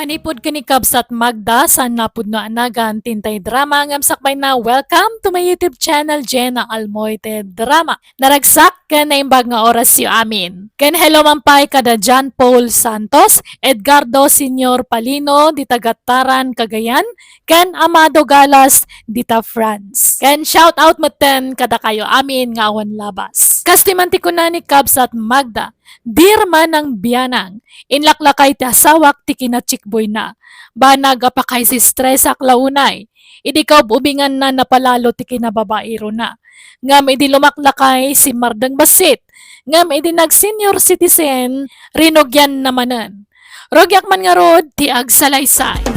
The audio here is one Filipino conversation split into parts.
Manipod kanikab at Magda sa napod no anagan tintay drama ngam sakbay na welcome to my YouTube channel JENA ALMOITE Drama. Naragsak kan na imbag nga oras yu amin. Ken hello mampay kada John Paul Santos, Edgardo Senior Palino di Tagataran Cagayan, ken Amado Galas dita France. Ken shout out maten kada kayo amin nga awan labas. Kastimanti ko na ni Kabs at Magda. Dear Manang Bianang, inlaklakay ti asawak ti kinachikboy na. Banag apakay si stress ak launay. Idikaw ubingan na napalalo ti kinababairo na. Ngam idi lumaklakay si Mardang Basit. Ngam idi nag-senior citizen, rinogyan namanan. Rogyak man nga rod ti agsalaysay.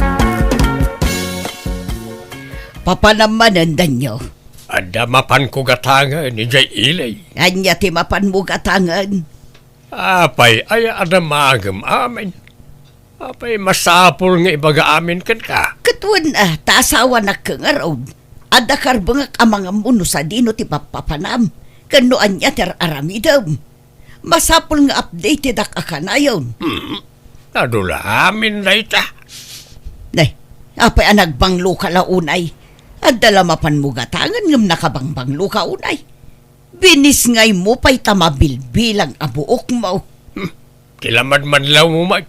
Papanamanan danyo. Ada mapan ko gatangan ni Jay Ilay. Anya ti mapan mo gatangan. Apay ay ada magam amin. Apay masapol nga ibaga amin kan ka. Katuan taasawa na kangarod. Ada karbangak amang amuno sa dino ti papapanam. Kano anya ter aramidam. Masapol nga updated ak akanayon. Adula amin na ita. Nay, apay anagbanglo ka launay. Adala mapan mo gatangan ngam nakabangbanglo ka unay. Binis ngay mo pa'y tamabilbilang abuok mo. Kilamad man law mo mag.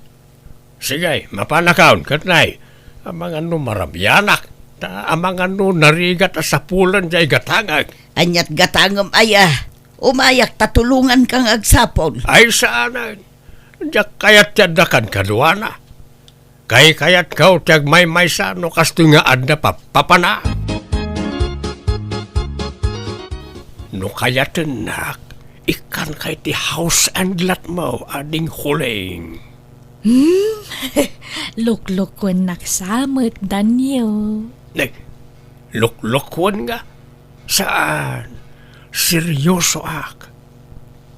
Sige, mapanakaon katnay. Amang ano marabyanak. Amang ano narigat asapulan jay gatangag. Anyat gatangam umayak tatulungan kang agsapol. Ay saanan. Diyak kayat yadakan kaduana. Kayat kau tiyag may sa no kasto nga adda papana. No kayatan nak, ikan kay ti house and lot mo ading huling. Lukluk ko naksamot, Daniel. Luklukwan nga? Saan? Seryoso ak.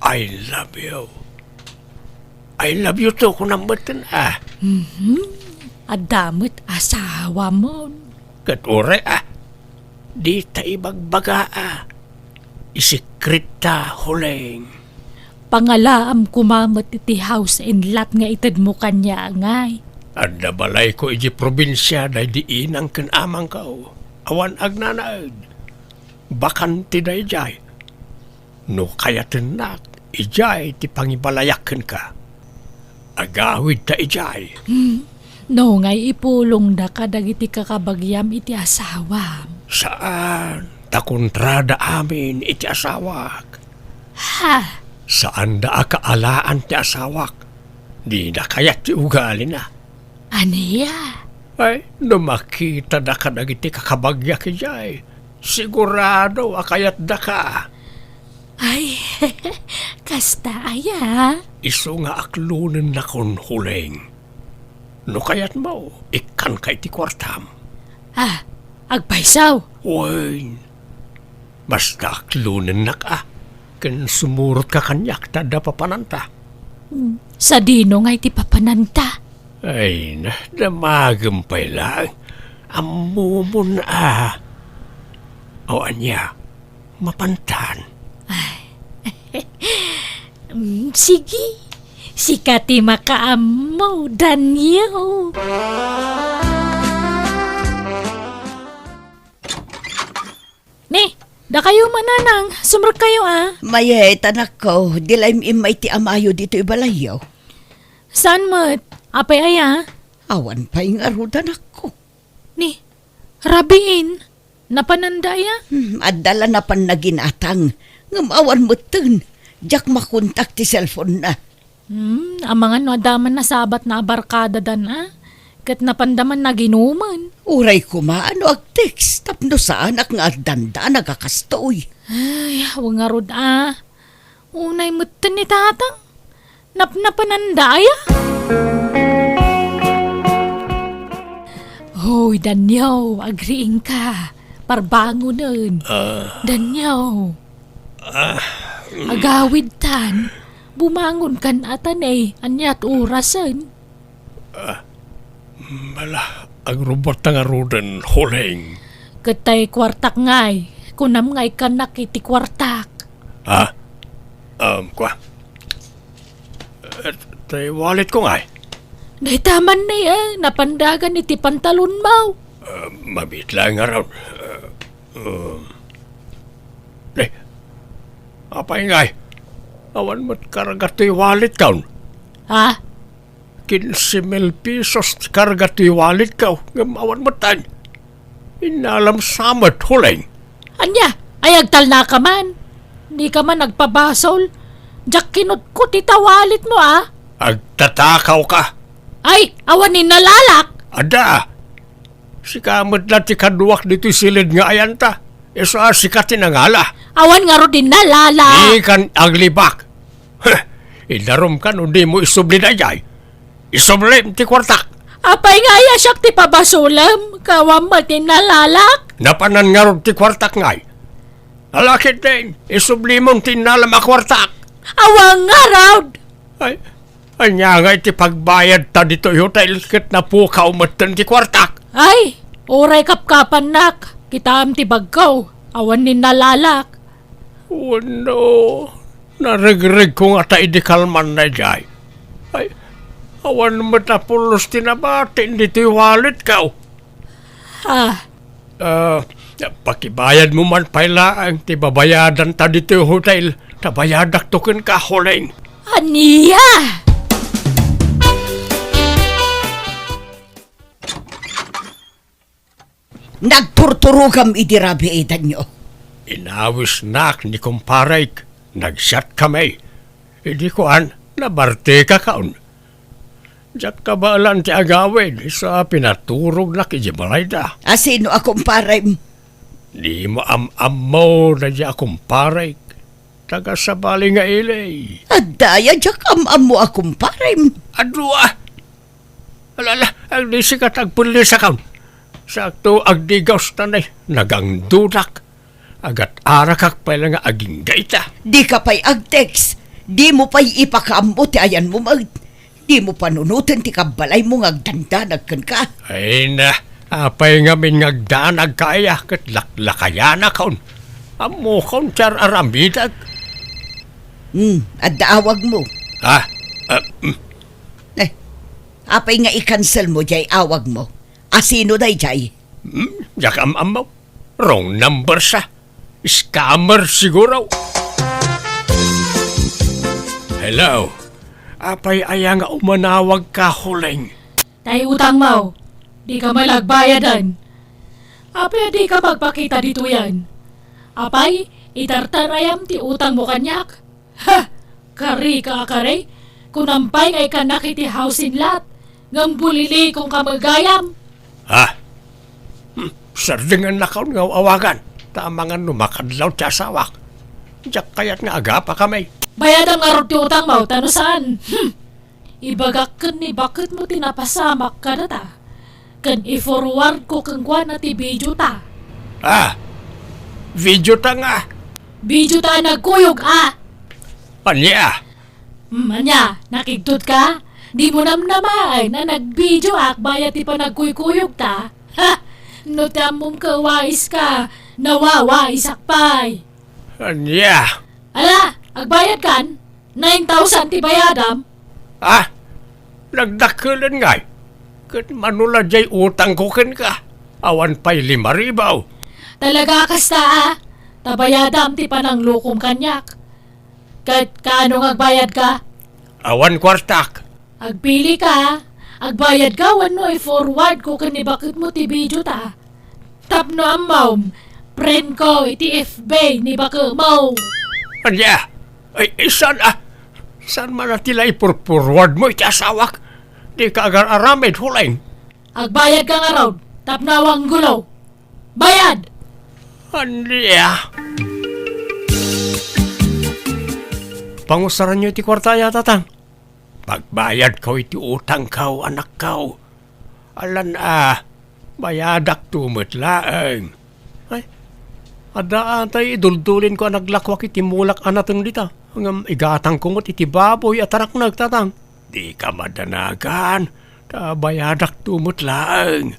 I love you. I love you to kung namatan Adamot asawa mo. Katore di ta ibagbaga Isikrita huling. Pangalaam kumamot iti house and lot nga itad mo kanya ngay. Adda balay ko iji probinsya day diin ang kanamang kao. Awan agnanaad. Bakan ti day jay. No kaya tinak, ijay ti pangibalayakan ka. Agawid ta ijay. No ngay ipulong da ka dagiti kakabagyam iti asawa. Saan? Takontrada amin iti asawak. Ha? Saan da akaalaan ti asawak? Di na kayat ti ugali na. Aniya? Ay, no makita da ka dagiti kakabagya kijay. Sigurado akayat da ka. Ay, kasta aya. Iso nga aklunan na kon huling. No kayat mo, ikan kay ti kwartam. Agpaisaw. Uy, basta aklunan na ka. Kan sumurot ka kanyak tada papananta. Sa dino nga iti papananta. Ay, damagampay lang. Amumon O anya, mapantan. Sige. Sikati makaamo, Daniel. Ni, da kayo mananang. Sumrot kayo Maye, tanak ko, dilay imay ti amayo dito ibalayaw. Saan mo't? Apay aya? Awan pa'y nga rudan ako. Ni, rabiin. Napanandaya? Adala na pan naginatang. Ngamawan mo tun. Diyak makontak ti cellphone na. Amangan no adaman na sabat na abarkada dan Kat napandaman na ginuman. Uray ko maano ag text. Tapno sa anak nga agdanda nagakastoy. Ay, huwag nga rod Unay mo ni tatang. Napanandaya? Hoy, Daniel, agriing ka. Parbango nun. Daniel. Agawid tan. Bumangon kan atan anyat orasan. Mala, ang robot nga rudan huling. Katay kwartak ngay. Kunam ngay kanak iti kwartak. Kwa. Tay wallet ko ngay. Nahitaman na napandagan iti pantalon mo. Mabit lang nga raw. Apay ngay. Awan mo't karagato'y wallet kaun. Ha? 15,000 pesos karagato'y wallet kaun. Awan mo't tan. Inalam samat huling. Anya, ay agtal na ka man. Di ka man nagpabasol. Diyak kinutkot itawalit mo Agtatakaw ka. Ay, awan ni nalalak. Ada. Si kamot na ti kaduwak dito'y silid nga ayanta. Isa sikat tinangala. Awan nga ro din nalalak. Ikan aglibak. Idarom ka no di mo isubli na jay. Isubli ti kwartak. Apay nga ya siyak ti pabasulam. Kawam mati nalalak. Napanan nga ron ti kwartak ngay. Alakit din. Isubli mong tinalam a kwartak. Awang nga raw. Ay, anya nga iti pagbayad ta dito hotel kit na po kaumatan ti kwartak. Ay, oray kapkapan nak. Kita am ti bagkaw. Awan ni nalalak. Oh no. Narigrig ko nga ta idikalman na jay. Ay, awan mo na pulos tinabatin dito'y wallet ka. Pakibayad mo man pailaang ti babayadan ta dito'y hotel. Tabayadak tukin ka huling. Aniya! Nagturturugam idirabiitan nyo. Inawis nak ni kumparay. Nagshot kami. Hindi ko nabarte ka kaun. Diyak kabalan ti agawin sa pinaturog na kijibalay da. Asino akong paray? Di mo am mo na di akong paray. Taga sa bali nga ilay. Adaya, diyak mo akong paray. Adwa! Alala, ang disikat agpulis sa kaun. Sakto agdigaws tanay. Nagang dudak. Agat arakak pa lang nga aging gaita. Di ka pa'y agtext. Di mo pa'y ipakaambo ti ayan mo mag... Di mo panunutin ti kabalay mo ngagdandanag ka. Ay na, apay nga min ngagdanag kaya kat laklakaya na kaun. Amo kaun char aramidag. Adaawag mo. Apay nga i-cancel mo jay awag mo. Asino day jay? Jak mo. Wrong number sa. Scammer siguro. Hello. Apay aya nga umanawag ka huling. Tay utang mo. Di ka malagbayadan. Apay di ka magpakita dito yan. Apay, itartarayam ti utang mo kanyak. Ha! Kari ka akare. Kunampay ngay ka nakiti housin lat. Ngambulili kung kamagayam. Sardingan na kaun nga awagan. Tamangan numakadlaw ti asawak. Diyak kayat nga aga pa kami. Bayadang nga ro ti utang mo, tano saan? Ibagak kan ni bakit mo tinapasamak ka na ta? Kan i-forward ko kang kwa na ti video ta. Video ta nga. Video ta nagkuyog Anya? Anya, nakigtut ka? Di mo namnamay na nag-video bayad ti pa nagkuykuyog ta. Ha! No tamong kawais ka, nawawais akpay. Anya? Ala, agbayad kan? 9,000 ti bayadam. Nagdakulan ngay. Kat manula jay utang ko ken ka. Awan pa'y 5,000. Talaga kasta tabayadam ti panang lukom kanyak. Kat kaano agbayad ka? Awan kwartak. Agpili ka. Agbayad ka wano i-forward ko kanibakit mo ti video ta. Tapno amaw. Friend ko iti FB ni baka mo. Anya? Ay, saan Saan man natila ipurpurward mo iti asawak? Di ka agar aramid huling. Agbayad ka nga raw. Tapnawang gulo. Bayad! Anya? Pangusaran nyo iti kwartaya, tatang. Pagbayad ko iti utang kao, anak kao. Alan bayadak tumot laeng. Ay, adaan tayo iduldulin ko naglakwak iti mulak anatang dita. Hanggang igatang kumot iti baboy at arak nagtatang. Di ka madanagan. Bayadak tumot laeng.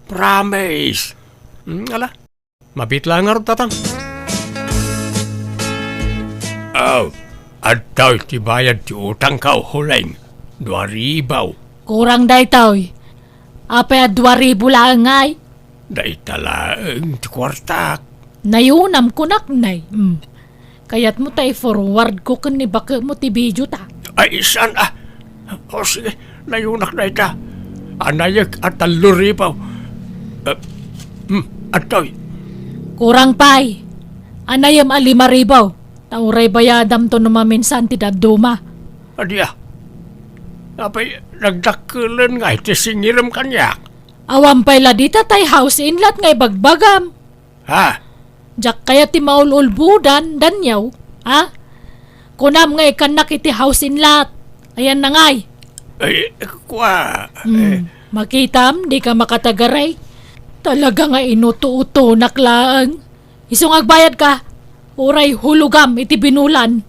Promise. Ala, mabit lang nga rin tatang. At daw ti bayad ti utang ka huling. 2,000. Kurang daytoy. Apay at 2,000 lang ngay. Day talaang ti kwartak. Nayunam ko naknay. Kaya't mo tay forward ko kan ni baka mo ti video ta. Ay, isan O sige, nayunak na ita. Anayag at taluripaw. Atoy. Kurang pay. Anayam 5,000. Tauray bayadam to numaminsan ti daduma. Adya. Apay, nagdakulan nga iti singiram kanyak. Awam pay la dita tay house inlat ngay bagbagam. Ha? Jak kaya ti maululbudan danyaw. Ha? Kunam ngay kanak iti house inlat. Ayan na ngay. Ay, kwa. Makitam, di ka makatagaray. Talaga nga inuto-uto naklaang. Isong agbayad ka. Uray hulugam iti binulan.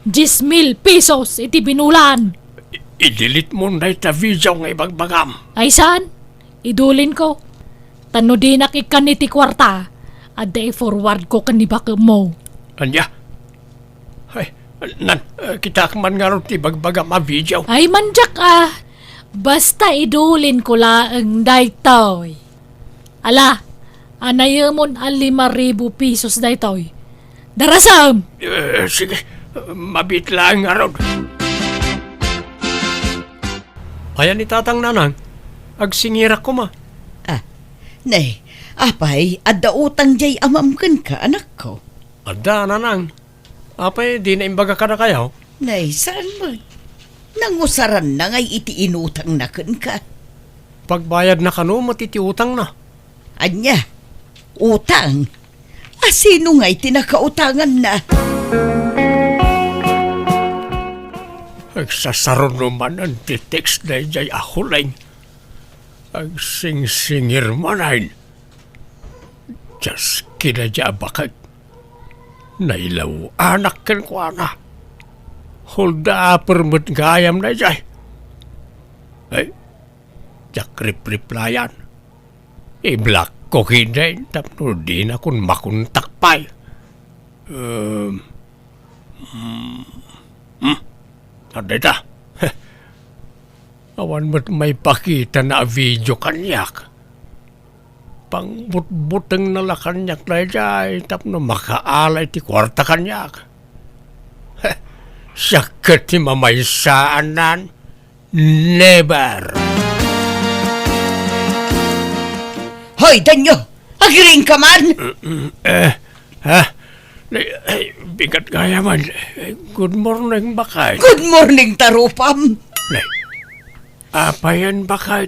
10,000 pesos iti binulan. I-delete mo na ita video nga ibagbagam. Ay saan? Idulin ko. Tano di nakikan iti kwarta. At forward ko kanibaka mo. Anya? Ay, kita man nga rin ibagbagam a video. Ay manjak Basta idulin ko laang daytoy. Ala, anayamon 5,000 pesos daytoy. Darasam! Sige, mabit lang nga rin. Ayan ni Tatang Nanang, agsingirak ko ma. Nay, apay, adda utang jay amamkan ka, anak ko. Ada, Nanang. Apay, di na imbaga ka na kayo. Nay, saan mo? Nangusaran na ngay iti inutang na kan ka. Pagbayad na kano, matitiutang na. Anya, utang? Sino ngay tinakautangan na? Agsasaron naman ang titext na jay ahulay. Agsing-singir manayin. Diyas kinadya bakit. Nailaw anak kan ko na. Hulda permit gayam na jay. Ay, jak replyan. I-block ko hindi. Tapno di na kung makuntakpay. Aday ta. Awan mo't may pakita na video kanyak. Pangbutbuteng nala kanyak na jay. Tapno makaalay ti kwarta kanyak. Sakit ti mamaysaanan. Never. Hoy, danyo! Agiring ka man! Bigat gaya man. Good morning, Baket. Good morning, tarupam! Apayan, Baket.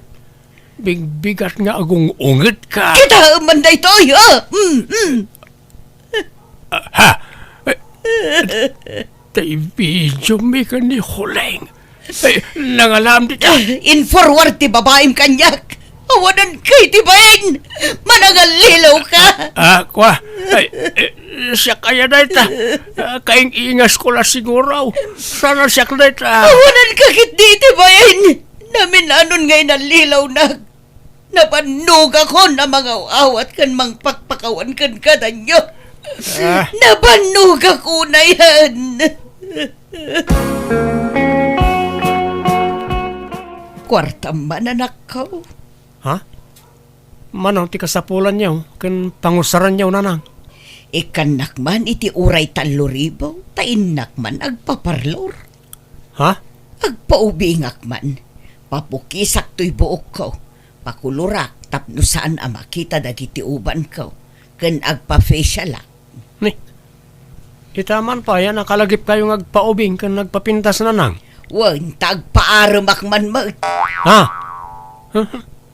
Bigat nga agong ungit ka. Kita man da ito, Tay video may ka ni Huleng. Nangalam dito. In forward ti babaeng kanyak! Awanan kay ti bain! Manangalilaw ka! Kwa. Siya kaya na ita. Kaing ingas ko la siguro. Sana siya na ita. Awanan kakit di ti bain! Namin anon ngay nalilaw na. Napanug ako na mga awat kan mang pakpakawan kan kadanyo. Napanug ako na yan. Kwarta man anak ko. Ha? Manang ti kasapulan niyaw. Kan pangusaran niyaw, Nanang. Ikanak man iti uray 3,000. Tainak man agpaparlor. Ha? Agpaubingak man. Papukisak to'y buok ko. Pakulurak tapno saan ang makita dagiti uban ko. Kan agpa-facial ak. Ni. Itaman pa yan. Nakalagip kayong agpaubing kan nagpapintas, Nanang. Wan tagpaaramak man mo. Ha?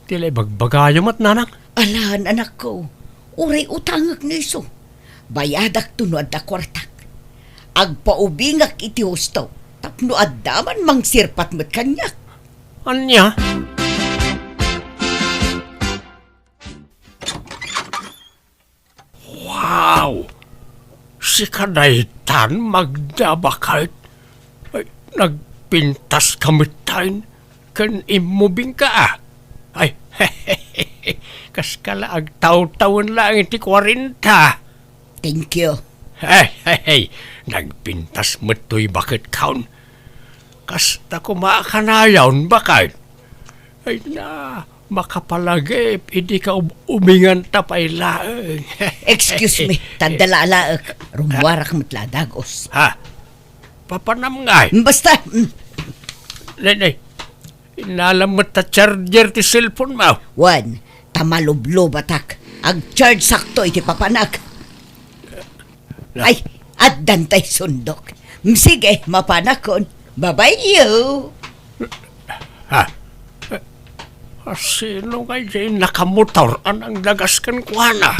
Tila bagbagayo mat, Nanang. Alahan anak ko. Uray utangak niso. Bayadak tunod da kwartak. Agpaubingak iti husto. Tapno addaman mang sirpat mat kanyak. Anya? Wow! Si Kadaytan magdabakait. Ay, nagpintas kamitain. Kan imubing ka Ay, kas kala agtaw-tawon lang iti 40. Thank you. Hey, nagpintas mo't to'y bakit kaun. Kasta kumakanayaw bakit? Ay na, makapalagip, hindi ka umingan tapay laeng. Excuse me, tandalaalaak. Rumwarak matladagos. Ha? Papanam nga. Basta, Nay, inalamot ta charger ti cellphone mo. Juan, tamalublo batak. Ag charge sakto iti papanak. Ay, at dantay sundok. Sige, mapanakon. Bye-bye you. Ha? Sino nga dyan nakamotor ang dagas kan kuhana?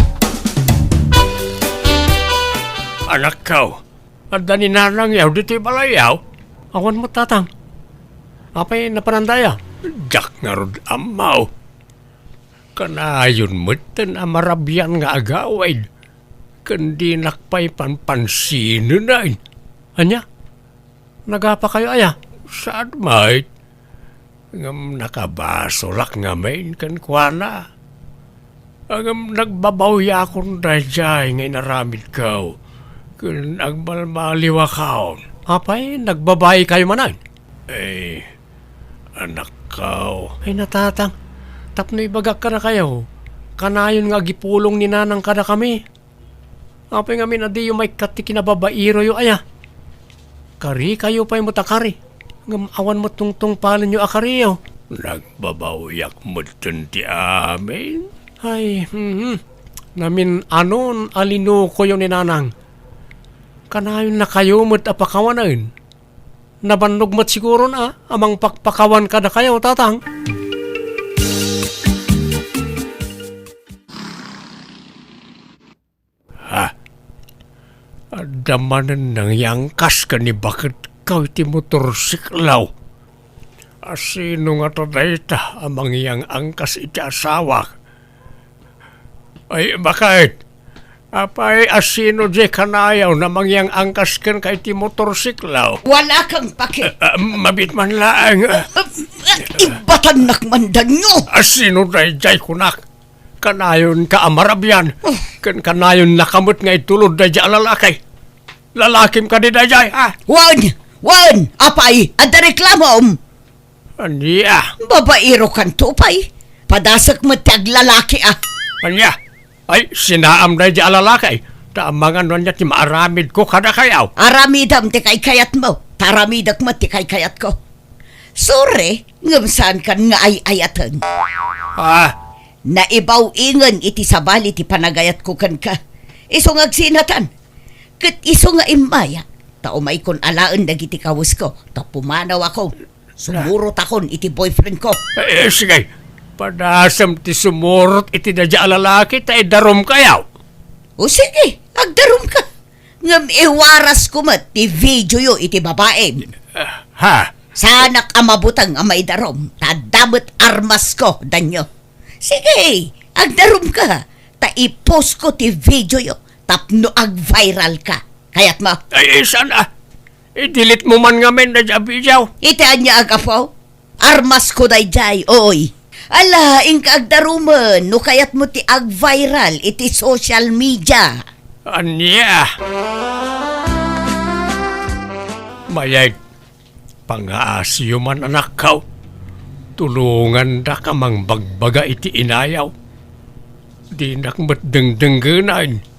Anak ko, at daninanang yaw dito'y balayaw. Awan mo tatang. Apay napanandaya? Jak nga rod amaw. Kanayon mo ten amarabyan nga agawid. Kandi nakpay panpansino na. Anya? Nagapa kayo aya? Saan mait? Ngam nakabasolak nga main kan kuana. Ngam nagbabawya akong dajay ngay naramid kaw. Kun agmalmaliwa kaon. Apay, nagbabay kayo manan? Eh, anak kaw. Ay natatang, tapnoy bagak ka na kayo. Kanayon nga gipulong ni nanang ka na kami. Apay nga minadi yung may katiki na babairo yung aya. Kari kayo pa'y mutakari. Ngamawan mo tungtung palan nyo akariyo. Nagbabawiyak mo ti amin? Ay, namin anon alino ko yung ninanang. Kanayon na kayo mo't apakawanan. Nabandog mo't siguro na amang pakpakawan ka na kayo, tatang. Ha? Adamanan ng yangkas ka ni Baket Ikaw iti motorsiklaw. Asino nga tadayta amang iyang angkas iti asawa. Ay, bakit? Apay, asino di kanayaw na mangyang angkas kan kay iti motorsiklaw? Wala kang pake. Mabit man laang. Ibatan nakmandan nyo. Asino day jay kunak? Kanayon ka amarabyan. Kanayon nakamot nga itulod day jay alalakay. Lalakim ka di day jay, ha? Juan, apay, ada reklamom. Anya? Babairo kan tupay. Padasak mo tag lalaki ah. Anya? Ay, sinaam na di alalakay. Taamangan niya ti maaramid ko kada kayaw. Aramidam ti kay kayat mo. Taramidak mo ti kay kayat ko. Sorry, ngamsaan kan nga ay ayatan. Ah, Naibaw ingan iti sabali ti panagayat ko kan ka. Iso nga agsinatan. Kat iso nga imaya. Tao may kon alaan dagiti kawus ko. Ta pumanaw ako. Sumurot akon iti boyfriend ko. sige. Padasam ti sumurot iti dadya alalaki ta darom kayaw. O sige, agdarom ka. Ngam iwaras ko mat ti video yo iti babae. Ha? Sanak amabutang amay darom. Tadamot armas ko, danyo. Sige, agdarom ka. Ta ipost ko ti video yo. Tapno ag-viral ka. Kayat mo. Ay, sana. I-delete mo man nga men dadya bijaw. Itaan niya agapaw. Armas ko dayjay, oy. Ala, ingka agdaruman. No kayat mo ti ag-viral iti social media. Anya? Mayay, pangaasyo man anak kaw. Tulungan da ka mang bagbaga iti inayaw. Di nakmat dengdenggenan.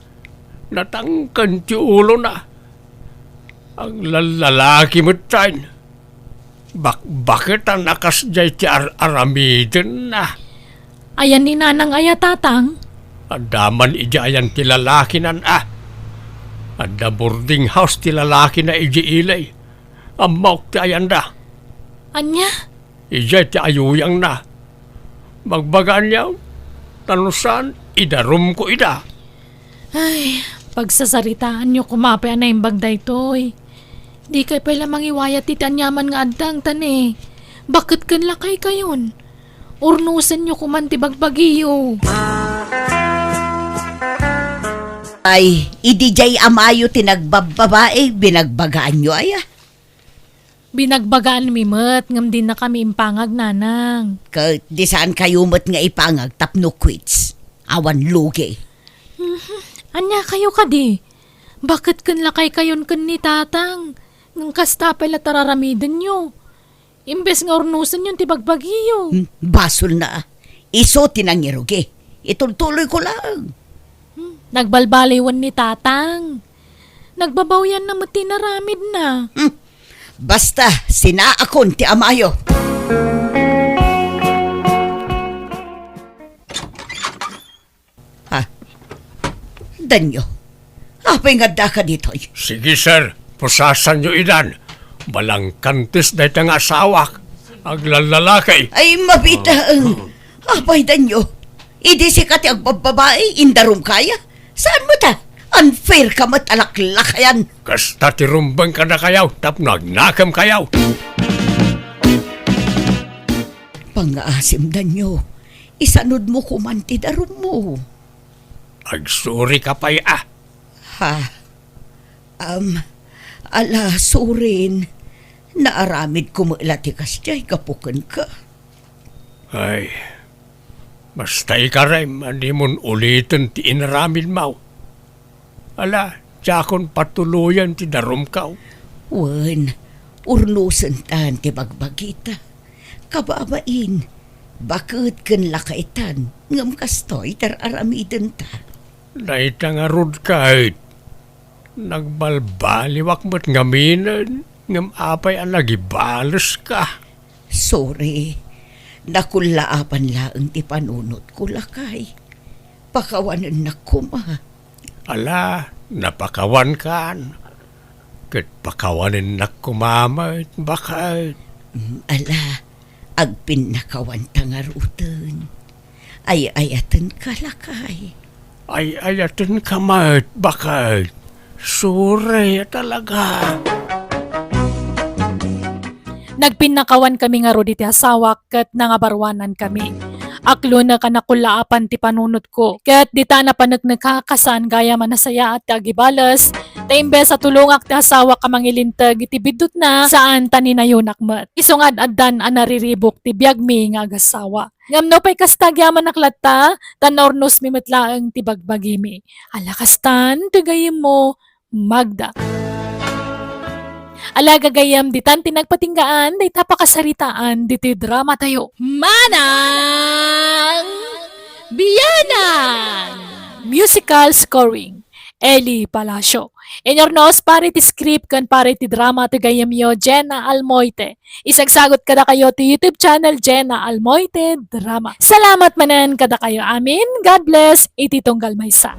Natangkan ti ulo na. Ang lalaki mo tayo. Bakit ang nakas jay ti aramiden na? Ayan ni nanang aya tatang. Adaman ijayan ti lalaki nan Ada boarding house ti lalaki na iji ilay. Amok ti ayan da. Anya? Ijay ti ayuyang na. Magbagaan niya. Tanusan, idarum ko ida. Ay, pagsasaritaan nyo kumapay na imbag daytoy. Di kay pala mangiwayat ti tanyaman nga adang tane. Bakit kan lakay kayon? Urnusan nyo kuman ti bagbagiyo. Ay, idijay amayo tinagbababae, binagbagaan nyo aya. Binagbagaan mi met, ngam din na kami impangag nanang. Di saan kayo mat nga ipangag tapno quits. Awan lugi. Anya kayo ka di? Bakit kan lakay kayon kan ni tatang? Nang kasta pala tararamidan nyo. Imbes nga ornusan yung tibagbagiyo. Basol na. Iso tinangirugi. Ituloy ko lang. Nagbalbaliwan ni tatang. Nagbabawyan na mo tinaramid na. Basta, sinaakon ti amayo. Ha? Danyo, apay nga da ka dito. Sige, sir. Pusasan nyo idan. Balang kantis na itang asawak. Aglalalakay. Ay, mabitaang. Apay danyo. Idi si kati ang babae, indarum kaya. Saan mo ta? Unfair ka matalaklakayan. Kasta tirumbang ka na kayaw. Tap nagnakam kayaw. Pangaasim danyo. Isanod mo kumanti darum mo. Agsuri ka pa'y Ha? Ala, surin. Naaramid ko mo ilatikas diyay kapukan ka. Ay, basta ikarim, hindi mon ulitin ti inaramid mau. Ala, tiyakon patuluyan ti darum kaw. Wan, urnusan tan ti bagbagita. Kababain, bakit kan lakaitan ngam kastoy tar aramiden ta. Naitang arud kahit. Nagbalbaliwak mo't ngaminan, ngam apay ang nagibalos ka. Sorry, nakulaapan laang ti panunot ko lakay. Pakawanan na kuma. Ala, napakawan kan. Kat pakawanin na kumamay, bakit? Ala, agpin nakawan tangarutan. Ay ayatan ka lakay. Ay ayatin kamay, bakit? Sure talaga. Nagpinakawan kami nga ro diti asawa ket nangabarwanan kami. Aklo na kanakulaapan ti panunot ko. Ket dita na panagnagkakasan gaya manasaya at agibales. Ta imbes sa tulungak ti asawa ka mangilintag iti bidot na saan taninayunak met. Isungad addan an nariribok ti biagmi nga agasawa. Ngamno pa'y kastagyaman naklatta, tanornos mi metlaeng ti bagbagimi. Alakastan, tigayim mo, Magda. Alaga gayam ditan tinagpatinggaan, day tapakasaritaan, diti drama tayo. Manang Bianang! Musical scoring, Eli Palacio. Inyornos pare ti script kan pare ti drama ti gayam yo, JENA ALMOITE. Isagsagot kada kayo ti YouTube channel JENA ALMOITE Drama. Salamat manan kada kayo amin. God bless. Iti tunggal maysa.